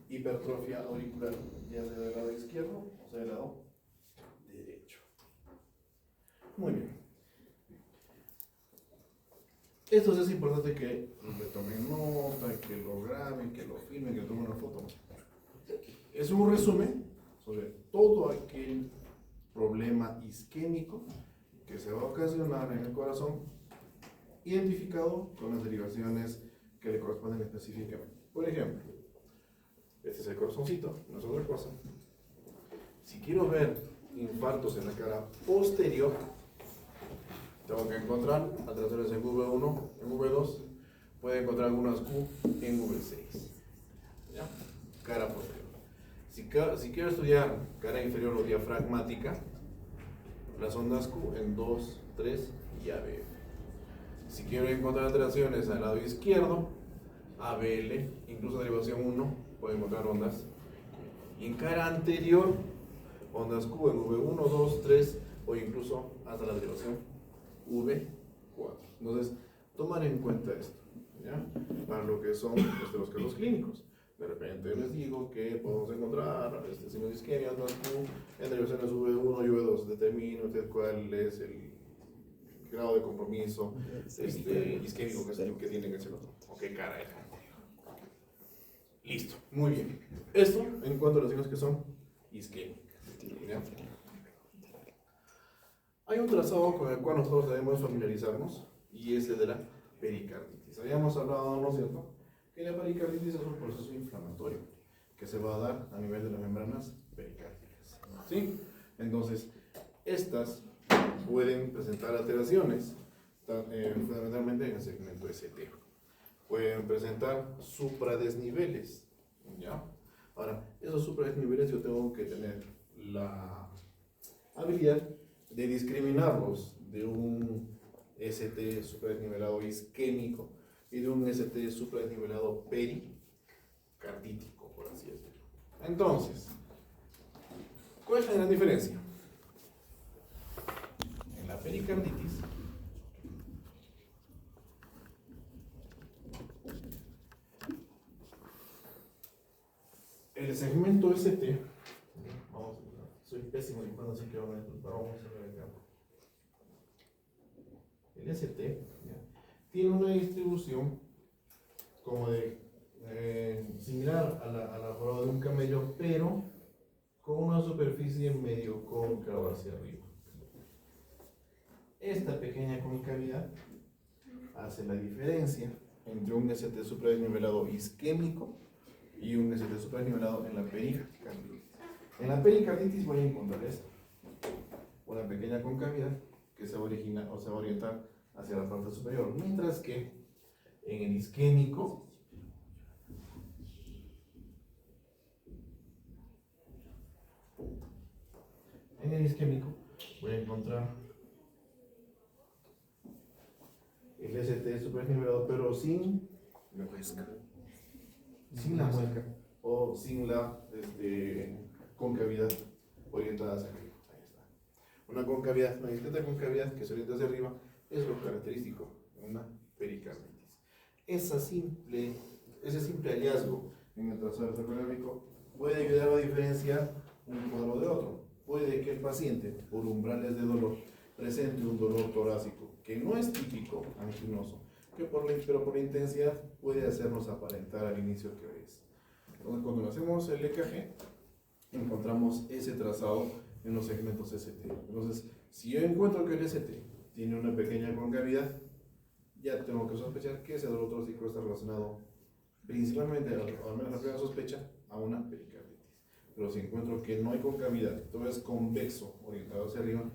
hipertrofia auricular, ya sea del lado izquierdo o sea del lado derecho. Muy bien. Esto sí es importante que le tomen nota, que lo graben, que lo filmen, que tomen una foto. Es un resumen sobre todo aquel problema isquémico que se va a ocasionar en el corazón, identificado con las derivaciones que le corresponden específicamente. Por ejemplo, este es el corazoncito, no es otra cosa. Si quiero ver infartos en la cara posterior, tengo que encontrar alteraciones en V1, en V2, puede encontrar algunas Q en V6. ¿Ya? Cara posterior. Si quiero estudiar cara inferior o diafragmática, las ondas Q en 2, 3 y ABF. Si quiero encontrar alteraciones al lado izquierdo, ABL, incluso derivación 1, puedo encontrar ondas. Y en cara anterior, ondas Q en V1, 2, 3 o incluso hasta la derivación V4. Entonces, tomar en cuenta esto, ¿ya? Para lo que son los casos clínicos. De repente les digo que podemos encontrar signos de isquemia, ondas Q en derivaciones V1 y V2. Determine usted cuál es el grado de compromiso isquémico que tiene que ser otro. ¿O qué cara es? Listo, muy bien. Esto en cuanto a las signos que son isquémicas. ¿Ya? Hay un trazado con el cual nosotros debemos familiarizarnos y es el de la pericarditis. Habíamos hablado, ¿no es cierto?, que la pericarditis es un proceso inflamatorio que se va a dar a nivel de las membranas pericárdicas. ¿Sí? Entonces, estas pueden presentar alteraciones, fundamentalmente en el segmento ST. Pueden presentar supradesniveles. ¿Ya? Ahora, esos supradesniveles yo tengo que tener la habilidad de discriminarlos de un ST supradesnivelado isquémico y de un ST supradesnivelado pericardítico, por así decirlo. Entonces, ¿cuál es la gran diferencia? En la pericarditis, el segmento ST, vamos a ver, soy pésimo dibujando, así que vamos a ver acá. El ST, ¿ya?, tiene una distribución como de similar a la joroba de un camello, pero con una superficie medio cóncava hacia arriba. Esta pequeña concavidad hace la diferencia entre un ST supradesnivelado isquémico y un ST supradesnivelado en la pericarditis. En la pericarditis voy a encontrar esto, una pequeña concavidad que se va a orientar hacia la parte superior, mientras que en el isquémico voy a encontrar el ST supradesnivelado, pero sin la muesca, o sin la concavidad orientada hacia arriba. Ahí está. Una concavidad, una discreta concavidad que se orienta hacia arriba es lo característico de una pericarditis. Ese simple hallazgo en el trazado electrocardiográfico puede ayudar a diferenciar un cuadro de otro. Puede que el paciente, por umbrales de dolor, presente un dolor torácico que no es típico anginoso, pero por la intensidad puede hacernos aparentar al inicio que es. Entonces, cuando hacemos el EKG, encontramos ese trazado en los segmentos ST. Entonces, si yo encuentro que el ST tiene una pequeña concavidad, ya tengo que sospechar que ese dolor torácico está relacionado principalmente, o al menos la primera sospecha, a una pericarditis. Pero si encuentro que no hay concavidad, todo es convexo, orientado hacia arriba,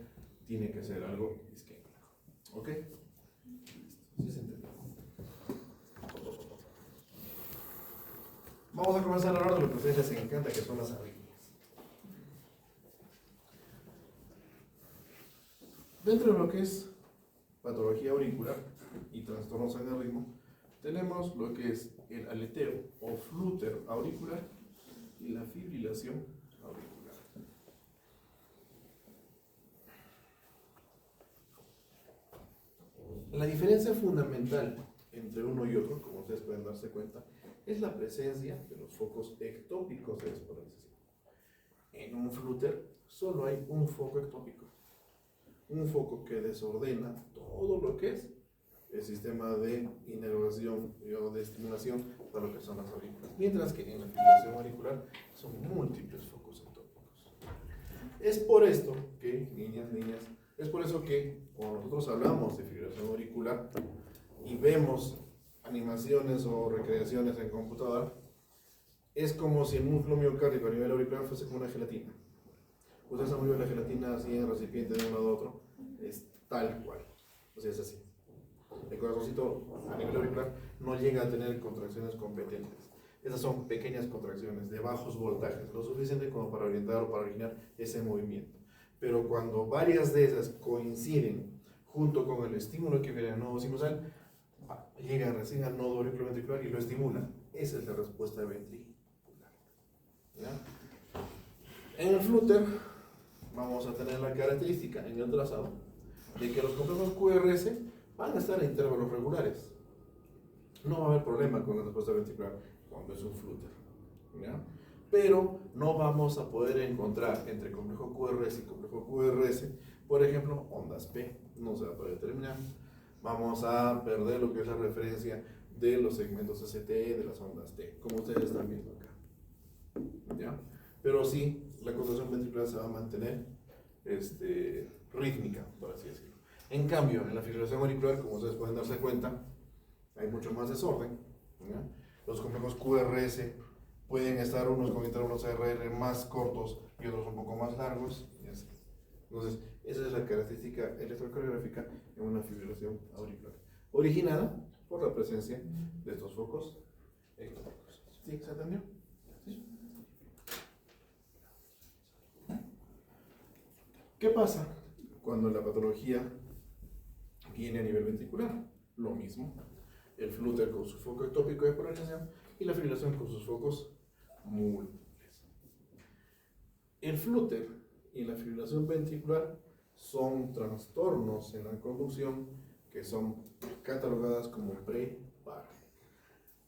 tiene que ser algo isquémico. ¿Ok? ¿Sí se entiende? Vamos a comenzar a hablar de lo que a ustedes les encanta, que son las arritmias. Dentro de lo que es patología auricular y trastornos en el ritmo, tenemos lo que es el aleteo o flúter auricular y la fibrilación auricular. La diferencia fundamental entre uno y otro, como ustedes pueden darse cuenta, es la presencia de los focos ectópicos de despolarización. En un flúter solo hay un foco ectópico, un foco que desordena todo lo que es el sistema de inervación o de estimulación para lo que son las aurículas, mientras que en la fibrilación auricular son múltiples focos ectópicos. Es por esto que, niñas, es por eso que cuando nosotros hablamos de fibrilación auricular y vemos animaciones o recreaciones en computadora, es como si el músculo miocárdico a nivel auricular fuese como una gelatina. Ustedes han movido la gelatina así en el recipiente de un lado a otro, es tal cual, o sea, es así. El corazoncito a nivel auricular no llega a tener contracciones competentes. Esas son pequeñas contracciones de bajos voltajes, lo suficiente como para orientar o para originar ese movimiento. Pero cuando varias de esas coinciden junto con el estímulo que viene del nodo sinusal, llega recién al nodo auriculoventricular y lo estimula. Esa es la respuesta ventricular. ¿Ya? En el flúter vamos a tener la característica en el trazado de que los complejos QRS van a estar en intervalos regulares. No va a haber problema con la respuesta ventricular cuando es un flúter, ¿ya? Pero no vamos a poder encontrar entre complejo QRS y complejo QRS, por ejemplo, ondas P. No se va a poder determinar. Vamos a perder lo que es la referencia de los segmentos ST de las ondas T, como ustedes están viendo acá, ¿ya? Pero sí, la contracción ventricular se va a mantener rítmica, por así decirlo. En cambio, en la fibrilación auricular, como ustedes pueden darse cuenta, hay mucho más desorden, ¿ya? Los complejos QRS pueden estar unos con intervalos RR más cortos y otros un poco más largos, y así. Entonces, esa es la característica electrocardiográfica en una fibrilación auricular, originada por la presencia de estos focos ectópicos. ¿Sí? ¿Se entendió? ¿Sí? ¿Qué pasa cuando la patología viene a nivel ventricular? Lo mismo. El flúter con su foco ectópico de polarización y la fibrilación con sus focos múltiples. El flúter y la fibrilación ventricular son trastornos en la conducción que son catalogadas como pre-paro.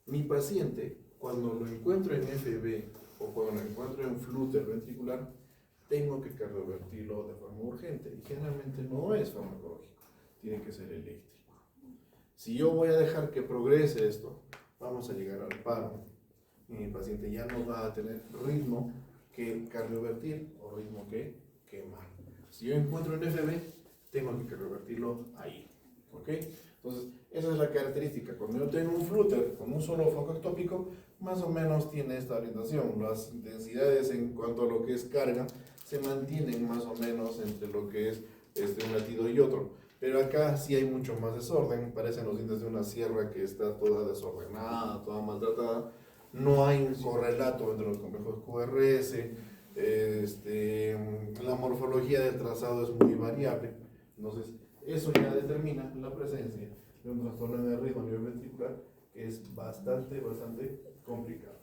Mi paciente, cuando lo encuentro en FB o cuando lo encuentro en flúter ventricular, tengo que cardiovertirlo de forma urgente y generalmente no es farmacológico, tiene que ser eléctrico. Si yo voy a dejar que progrese esto, vamos a llegar al paro y mi paciente ya no va a tener ritmo que cardiovertir o ritmo que quemar. Si yo encuentro en FB, tengo que cardiovertirlo ahí, ¿ok? Entonces, esa es la característica. Cuando yo tengo un flúter con un solo foco ectópico, más o menos tiene esta orientación. Las intensidades en cuanto a lo que es carga se mantienen más o menos entre lo que es un latido y otro. Pero acá sí hay mucho más desorden, parecen los dientes de una sierra que está toda desordenada, toda maltratada. No hay un correlato entre los complejos QRS, la morfología del trazado es muy variable. Entonces, eso ya determina la presencia de un trastorno de ritmo a nivel ventricular que es bastante complicado.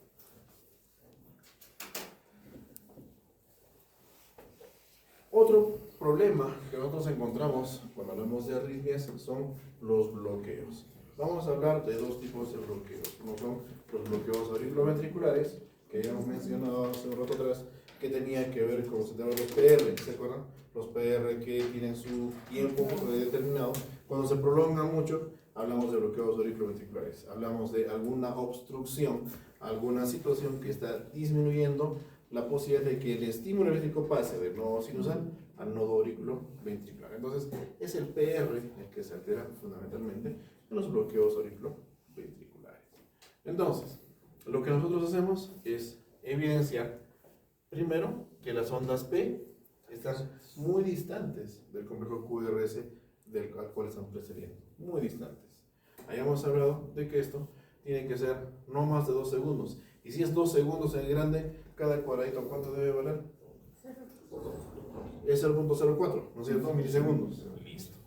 Otro problema que nosotros encontramos cuando hablamos de arritmias son los bloqueos. Vamos a hablar de dos tipos de bloqueos. Uno son los bloqueos auriculoventriculares, que ya hemos mencionado hace un rato atrás, que tenía que ver con los PR, ¿se acuerdan? Los PR que tienen su tiempo determinado. Cuando se prolonga mucho, hablamos de bloqueos auriculoventriculares. Hablamos de alguna obstrucción, alguna situación que está disminuyendo la posibilidad de que el estímulo eléctrico pase del nodo sinusal al nodo auriculoventricular. Entonces, es el PR el que se altera fundamentalmente en los bloqueos auriculoventriculares. Entonces, lo que nosotros hacemos es evidenciar, primero, que las ondas P están muy distantes del complejo QRS del cual están precediendo, muy distantes. Hayamos hablado de que esto tiene que ser no más de 2 segundos. Y si es 2 segundos en el grande, cada cuadradito, ¿cuánto debe valer? Es 0.04, ¿no es cierto? Milisegundos. Listo.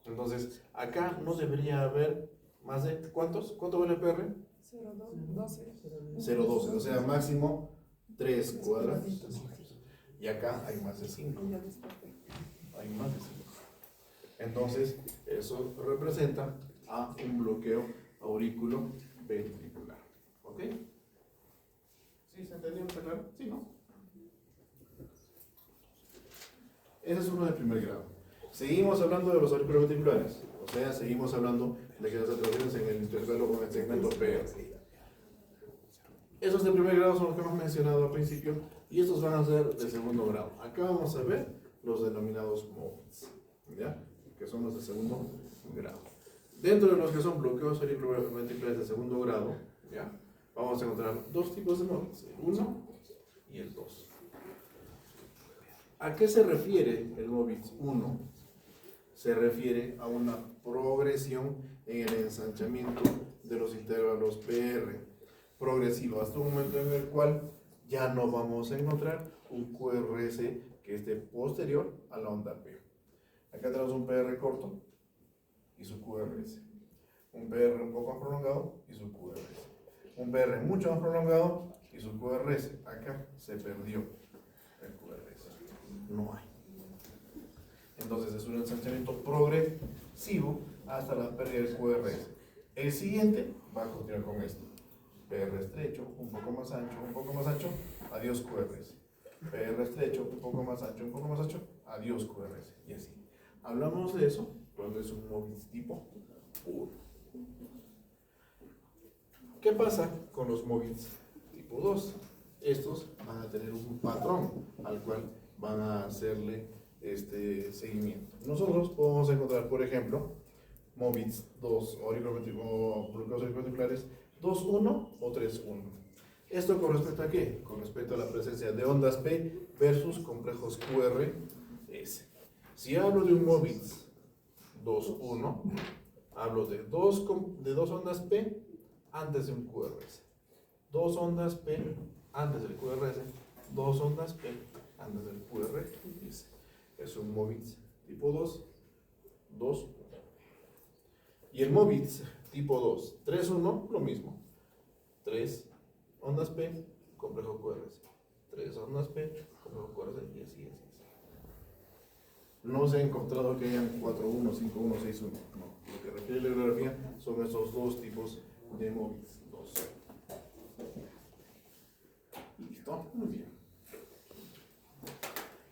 Entonces, acá no debería haber más de, ¿cuántos? ¿Cuánto vale el PR? 0.12, o sea, máximo 3 cuadraditos. Y acá hay más de 5. Hay más de 5. Entonces, eso representa a un bloqueo auriculoventricular. ¿Ok? ¿Entendieron? ¿Está claro? Sí, ¿no? Ese es uno de primer grado. Seguimos hablando de los auriculoventriculares, o sea, seguimos hablando de que las alteraciones en el intervalo con el segmento PR. Esos de primer grado son los que hemos mencionado al principio y estos van a ser de segundo grado. Acá vamos a ver los denominados MOVIDS, ¿ya? Que son los de segundo grado. Dentro de los que son bloqueos auriculoventriculares de segundo grado, ¿ya? Vamos a encontrar dos tipos de MOVIDS, el 1 y el 2. ¿A qué se refiere el MOVIDS 1? Se refiere a una progresión en el ensanchamiento de los intervalos PR, progresivo hasta un momento en el cual ya no vamos a encontrar un QRS que esté posterior a la onda P. Acá tenemos un PR corto y su QRS, un PR un poco más prolongado y su QRS, un PR mucho más prolongado y su QRS. Acá se perdió el QRS, no hay. Entonces es un ensanchamiento progresivo hasta la pérdida del QRS. El siguiente va a continuar con esto. PR estrecho, un poco más ancho, adiós QRS. PR estrecho, un poco más ancho, adiós QRS. Y así. Hablamos de eso cuando es un MOVIDS tipo 1. ¿Qué pasa con los MOVIDS tipo 2? Estos van a tener un patrón al cual van a hacerle seguimiento. Nosotros podemos encontrar, por ejemplo, MOVIDS 2 o bloqueos auriculoventriculares 2-1 o 3-1. ¿Esto con respecto a qué? Con respecto a la presencia de ondas P versus complejos QRS. Si hablo de un MOVIDS 2-1, hablo de dos ondas P antes de un QRS. Dos ondas P antes del QRS, dos ondas P antes del QRS. Es un MOVIDS tipo 2, 2, 1. Y el MOVIDS tipo 2, 3, 1, lo mismo. 3 ondas P, complejo QRS. 3 ondas P, complejo QRS, y así. No se ha encontrado que hayan 4, 1, 5, 1, 6, 1. No. Lo que refiere la bibliografía son esos dos tipos de MOVIDS 2. Listo, muy bien.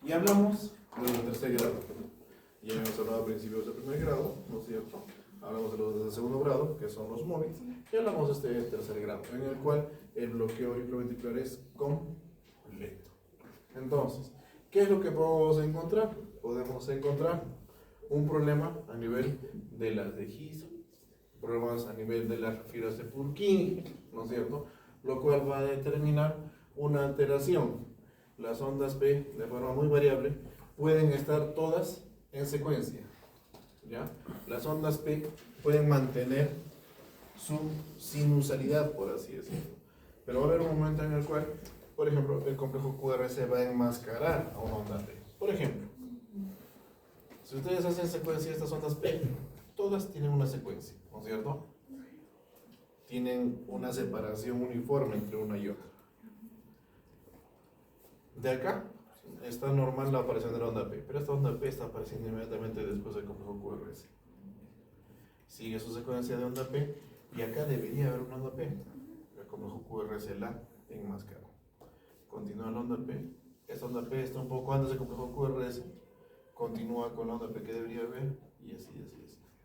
Y hablamos de los de tercer grado. Ya hemos hablado a principios de primer grado, ¿no es cierto? Hablamos de los de segundo grado, que son los MOVIDS, y hablamos de este tercer grado, en el cual el bloqueo auriculoventricular es completo. Entonces, ¿qué es lo que podemos encontrar? Podemos encontrar un problema a nivel de las de His, problemas a nivel de las fibras de Purkinje, ¿no es cierto? Lo cual va a determinar una alteración. Las ondas P, de forma muy variable, pueden estar todas en secuencia, ¿ya? Las ondas P pueden mantener su sinusalidad, por así decirlo, pero va a haber un momento en el cual, por ejemplo, el complejo QRS va a enmascarar a una onda P. Por ejemplo, si ustedes hacen secuencia de estas ondas P, todas tienen una secuencia, ¿no es cierto? Tienen una separación uniforme entre una y otra. De acá está normal la aparición de la onda P, pero esta onda P está apareciendo inmediatamente después del complejo QRS. Sigue su secuencia de onda P y acá debería haber una onda P. El complejo QRS la enmascara. Continúa la onda P. Esta onda P está un poco antes del complejo QRS. Continúa con la onda P que debería haber y así.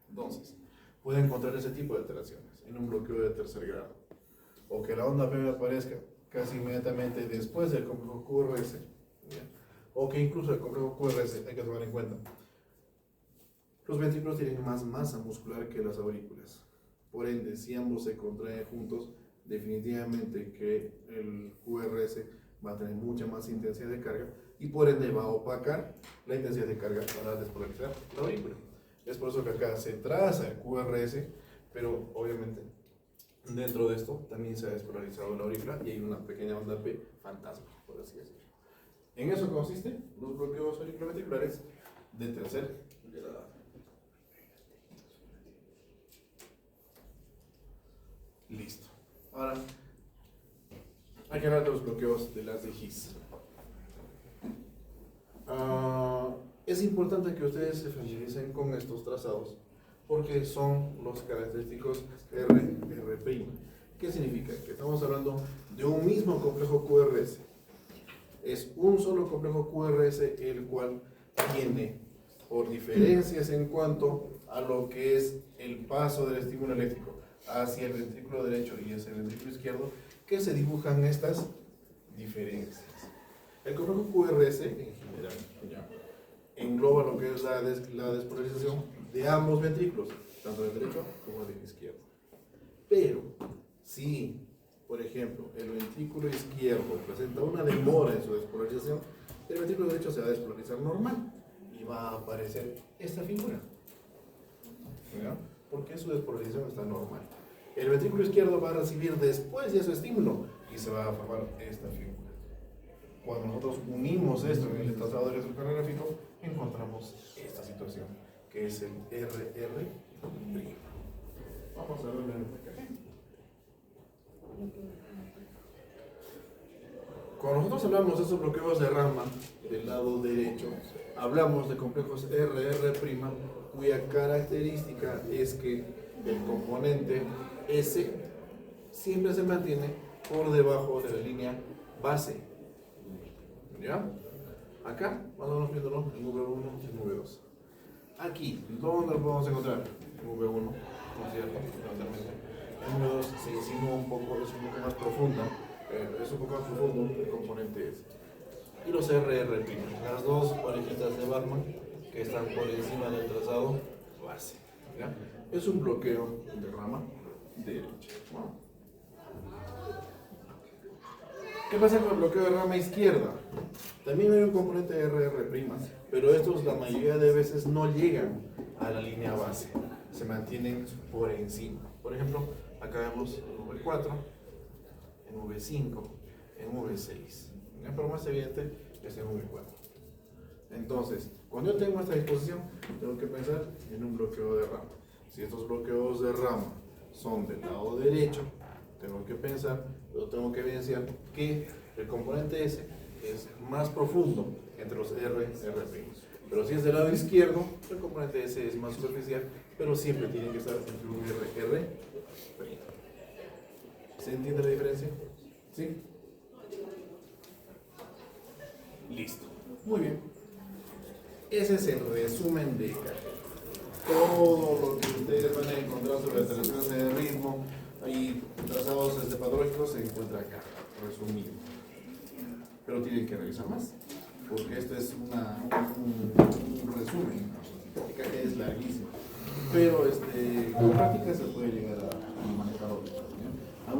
Entonces, puede encontrar ese tipo de alteraciones en un bloqueo de tercer grado. O que la onda P me aparezca casi inmediatamente después del complejo QRS, ¿ya? O que incluso el complejo QRS, hay que tomar en cuenta, los ventrículos tienen más masa muscular que las aurículas. Por ende, si ambos se contraen juntos, definitivamente que el QRS va a tener mucha más intensidad de carga y por ende va a opacar la intensidad de carga para despolarizar la aurícula. Es por eso que acá se traza el QRS, pero obviamente dentro de esto también se ha despolarizado la aurícula y hay una pequeña onda P fantasma, por así decirlo. En eso consiste los bloqueos auriculoventriculares de tercer grado. Listo. Ahora, hay que hablar de los bloqueos de las de His. Es importante que ustedes se familiaricen con estos trazados porque son los característicos RPI. ¿Qué significa? Que estamos hablando de un mismo complejo QRS. Es un solo complejo QRS el cual tiene por diferencias en cuanto a lo que es el paso del estímulo eléctrico hacia el ventrículo derecho y hacia el ventrículo izquierdo, que se dibujan estas diferencias. El complejo QRS en general ya engloba lo que es la despolarización de ambos ventrículos, tanto del derecho como del izquierdo. Pero si, por ejemplo, el ventrículo izquierdo presenta una demora en su despolarización, el ventrículo derecho se va a despolarizar normal y va a aparecer esta figura. ¿Ya? Porque su despolarización está normal. El ventrículo izquierdo va a recibir después de su estímulo y se va a formar esta figura. Cuando nosotros unimos esto en el trazado electrocardiográfico, encontramos esta situación, que es el RR'. Vamos a verlo en el PKG. Cuando nosotros hablamos de esos bloqueos de rama del lado derecho, hablamos de complejos RR', cuya característica es que el componente S siempre se mantiene por debajo de la línea base. ¿Ya? Acá, vamos viéndolo en V1 y en V2. Aquí, ¿dónde lo podemos encontrar? En V1, ¿no es cierto? Fundamentalmente. En V2 se insinúa un poco, es un poco más profunda, es un poco más profundo el componente S. Y los RR', las dos parejitas de Bachmann que están por encima del trazado base. ¿Ya? Es un bloqueo de rama derecha. Bueno. ¿Qué pasa con el bloqueo de rama izquierda? También hay un componente RR', pero estos la mayoría de veces no llegan a la línea base, se mantienen por encima. Por ejemplo, acá vemos en V4, en V5, en V6. Pero más evidente es en V4. Entonces, cuando yo tengo esta disposición, tengo que pensar en un bloqueo de rama. Si estos bloqueos de rama son del lado derecho, tengo que pensar, o tengo que evidenciar que el componente S es más profundo entre los RR'. Pero si es del lado izquierdo, el componente S es más superficial, pero siempre tiene que estar entre un RR'. ¿Se entiende la diferencia? ¿Sí? Listo. Muy bien. Ese es el resumen de KG. Todo lo que ustedes van a encontrar sobre alteraciones de ritmo y trazados patológicos se encuentra acá, resumido. Pero tienen que revisar más, porque esto es un resumen. El KG es larguísimo, pero con práctica se puede llegar a manejar otro.